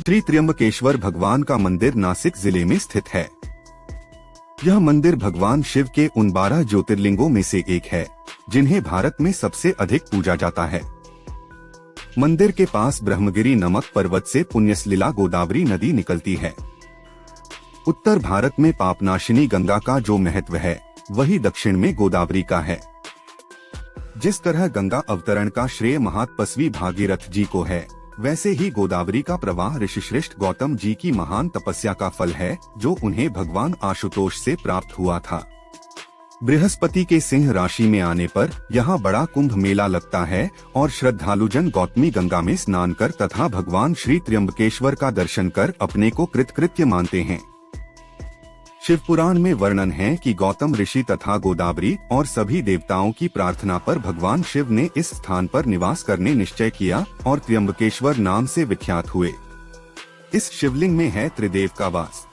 श्री त्र्यंबकेश्वर भगवान का मंदिर नासिक जिले में स्थित है। यह मंदिर भगवान शिव के उन 12 ज्योतिर्लिंगों में से एक है जिन्हें भारत में सबसे अधिक पूजा जाता है। मंदिर के पास ब्रह्मगिरी नामक पर्वत से पुण्यसलिला गोदावरी नदी निकलती है। उत्तर भारत में पापनाशिनी गंगा का जो महत्व है वही दक्षिण में गोदावरी का है। जिस तरह गंगा अवतरण का श्रेय महातपस्वी भागीरथ जी को है, वैसे ही गोदावरी का प्रवाह ऋषिश्रेष्ठ गौतम जी की महान तपस्या का फल है जो उन्हें भगवान आशुतोष से प्राप्त हुआ था। बृहस्पति के सिंह राशि में आने पर यहाँ बड़ा कुंभ मेला लगता है और श्रद्धालुजन गौतमी गंगा में स्नान कर तथा भगवान श्री त्र्यंबकेश्वर का दर्शन कर अपने को कृतकृत्य मानते हैं। शिव पुराण में वर्णन है कि गौतम ऋषि तथा गोदावरी और सभी देवताओं की प्रार्थना पर भगवान शिव ने इस स्थान पर निवास करने निश्चय किया और त्र्यंबकेश्वर नाम से विख्यात हुए। इस शिवलिंग में है त्रिदेव का वास।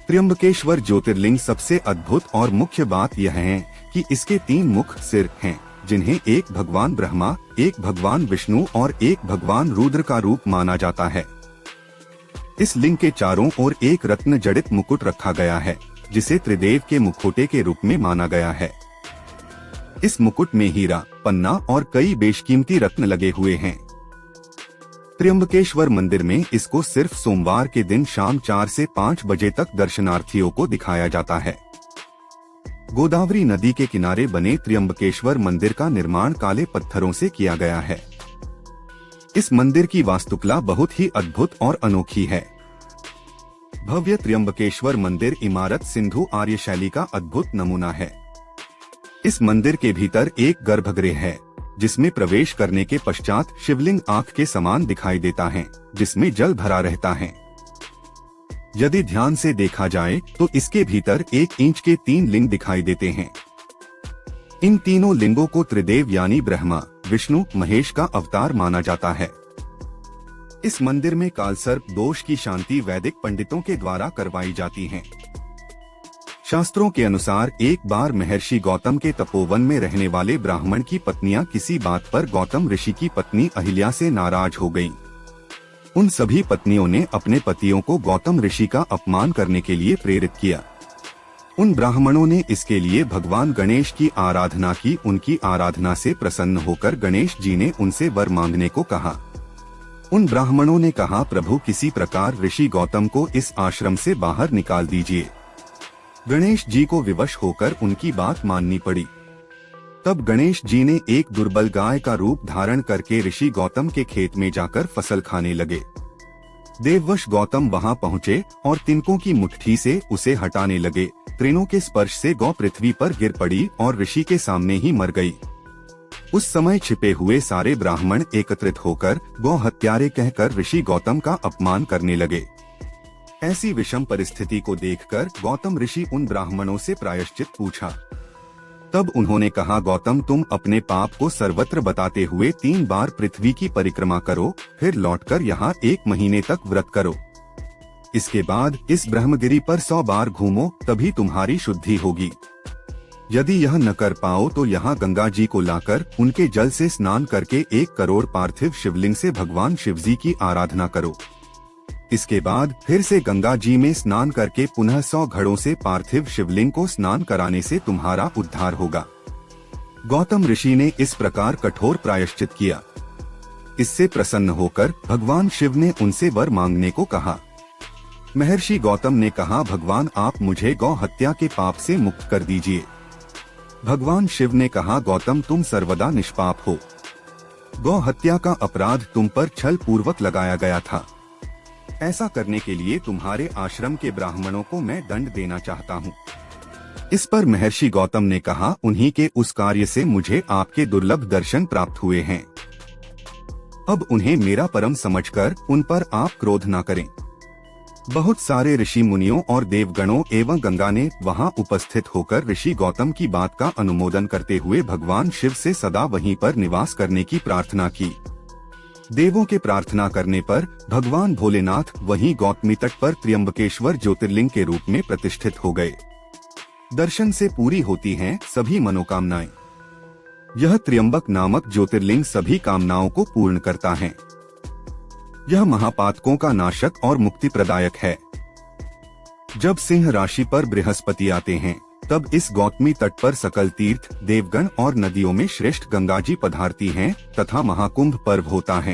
त्र्यंबकेश्वर ज्योतिर्लिंग सबसे अद्भुत और मुख्य बात यह है कि इसके 3 मुख सिर हैं, जिन्हें एक भगवान ब्रह्मा, एक भगवान विष्णु और एक भगवान रुद्र का रूप माना जाता है। इस लिंग के चारों ओर एक रत्न जड़ित मुकुट रखा गया है, जिसे त्रिदेव के मुखौटे के रूप में माना गया है। इस मुकुट में हीरा, पन्ना और कई बेशकीमती रत्न लगे हुए हैं। त्र्यंबकेश्वर मंदिर में इसको सिर्फ सोमवार के दिन शाम 4 से 5 बजे तक दर्शनार्थियों को दिखाया जाता है। गोदावरी नदी के किनारे बने त्र्यंबकेश्वर मंदिर का निर्माण काले पत्थरों से किया गया है। इस मंदिर की वास्तुकला बहुत ही अद्भुत और अनोखी है। भव्य त्र्यंबकेश्वर मंदिर इमारत सिंधु आर्य शैली का अद्भुत नमूना है। इस मंदिर के भीतर एक गर्भगृह है, जिसमें प्रवेश करने के पश्चात शिवलिंग आंख के समान दिखाई देता है, जिसमें जल भरा रहता है। यदि ध्यान से देखा जाए तो इसके भीतर 1 इंच के 3 लिंग दिखाई देते हैं। इन तीनों लिंगों को त्रिदेव यानी ब्रह्मा, विष्णु, महेश का अवतार माना जाता है। इस मंदिर में कालसर्प दोष की शांति वैदिक पंडितों के द्वारा करवाई जाती है। शास्त्रों के अनुसार एक बार महर्षि गौतम के तपोवन में रहने वाले ब्राह्मण की पत्नियां किसी बात पर गौतम ऋषि की पत्नी अहिल्या से नाराज हो गईं। उन सभी पत्नियों ने अपने पतियों को गौतम ऋषि का अपमान करने के लिए प्रेरित किया। उन ब्राह्मणों ने इसके लिए भगवान गणेश की आराधना की। उनकी आराधना से प्रसन्न होकर गणेश जी ने उनसे वर मांगने को कहा। उन ब्राह्मणों ने कहा, प्रभु किसी प्रकार ऋषि गौतम को इस आश्रम से बाहर निकाल दीजिए। गणेश जी को विवश होकर उनकी बात माननी पड़ी। तब गणेश जी ने एक दुर्बल गाय का रूप धारण करके ऋषि गौतम के खेत में जाकर फसल खाने लगे। देववश गौतम वहां पहुंचे और तिनकों की मुट्ठी से उसे हटाने लगे। तृणों के स्पर्श से गौ पृथ्वी पर गिर पड़ी और ऋषि के सामने ही मर गई। उस समय छिपे हुए सारे ब्राह्मण एकत्रित होकर गौ हत्यारे कहकर ऋषि गौतम का अपमान करने लगे। ऐसी विषम परिस्थिति को देखकर गौतम ऋषि उन ब्राह्मणों से प्रायश्चित पूछा। तब उन्होंने कहा, गौतम तुम अपने पाप को सर्वत्र बताते हुए 3 बार पृथ्वी की परिक्रमा करो, फिर लौटकर यहाँ 1 महीने तक व्रत करो। इसके बाद इस ब्रह्मगिरी पर 100 बार घूमो, तभी तुम्हारी शुद्धि होगी। यदि यह न कर पाओ तो यहाँ गंगा जी को लाकर उनके जल से स्नान करके 1 करोड़ पार्थिव शिवलिंग से भगवान शिवजी की आराधना करो। इसके बाद फिर से गंगा जी में स्नान करके पुनः 100 घड़ों से पार्थिव शिवलिंग को स्नान कराने से तुम्हारा उद्धार होगा। गौतम ऋषि ने इस प्रकार कठोर प्रायश्चित किया। इससे प्रसन्न होकर भगवान शिव ने उनसे वर मांगने को कहा। महर्षि गौतम ने कहा, भगवान आप मुझे गौ हत्या के पाप से मुक्त कर दीजिए। भगवान शिव ने कहा, गौतम तुम सर्वदा निष्पाप हो। गौ हत्या का अपराध तुम पर छल पूर्वक लगाया गया था। ऐसा करने के लिए तुम्हारे आश्रम के ब्राह्मणों को मैं दंड देना चाहता हूँ। इस पर महर्षि गौतम ने कहा, उन्हीं के उस कार्य से मुझे आपके दुर्लभ दर्शन प्राप्त हुए हैं। अब उन्हें मेरा परम समझकर उन पर आप क्रोध न करें। बहुत सारे ऋषि मुनियों और देवगणों एवं गंगा ने वहां उपस्थित होकर ऋषि गौतम की बात का अनुमोदन करते हुए भगवान शिव से सदा वहीं पर निवास करने की प्रार्थना की। देवों के प्रार्थना करने पर भगवान भोलेनाथ वहीं गौतमी तट पर त्र्यंबकेश्वर ज्योतिर्लिंग के रूप में प्रतिष्ठित हो गए। दर्शन से पूरी होती हैं सभी मनोकामनाएं। यह त्र्यंबक नामक ज्योतिर्लिंग सभी कामनाओं को पूर्ण करता है। यह महापातकों का नाशक और मुक्ति प्रदायक है। जब सिंह राशि पर बृहस्पति आते हैं तब इस गौतमी तट पर सकल तीर्थ, देवगण और नदियों में श्रेष्ठ गंगाजी पधारती हैं तथा महाकुंभ पर्व होता है।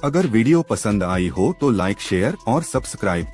अगर वीडियो पसंद आई हो तो लाइक, शेयर और सब्सक्राइब